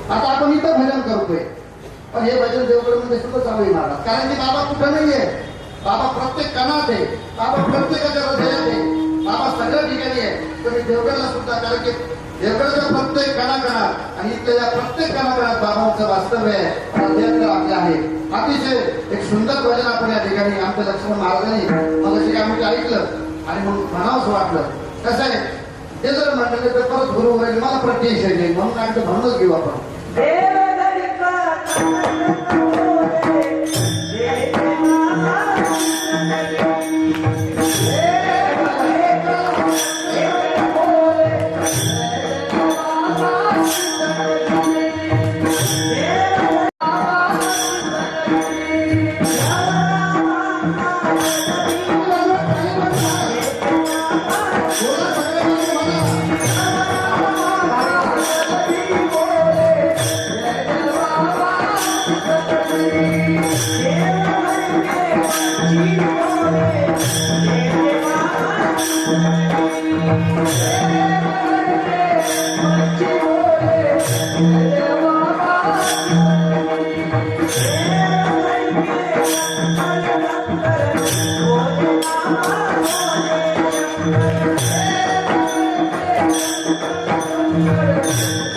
आता आपण इथं भजन करतोय, पण हे भजन देवगडमध्ये सुद्धा चालू आहे महाराज. कारण की बाबा कुठं नाहीये, बाबा प्रत्येक कणात आहे, बाबा प्रत्येकाच्या हृदयात आहे, बाबा सगळ्या ठिकाणी आहे. तुम्ही देवगडला सुद्धा, कारण की देवगडच्या प्रत्येक कणाकणात आणि इथल्या या प्रत्येक कणाकणात बाबांचं वास्तव्य आहे, अध्यक्ष आपले आहे. अतिशय एक सुंदर भजन आपण या ठिकाणी आमच्या लक्ष्मण महाराजांनी मग अशी आम्ही ऐकलं आणि मग म्हणावंच वाटलं. कसं आहे, ते जर म्हटलं तर परत गुरु होईल, मला प्रत्यक्ष येईल म्हणून आमचं म्हणूनच घेऊ आपण. Yeah.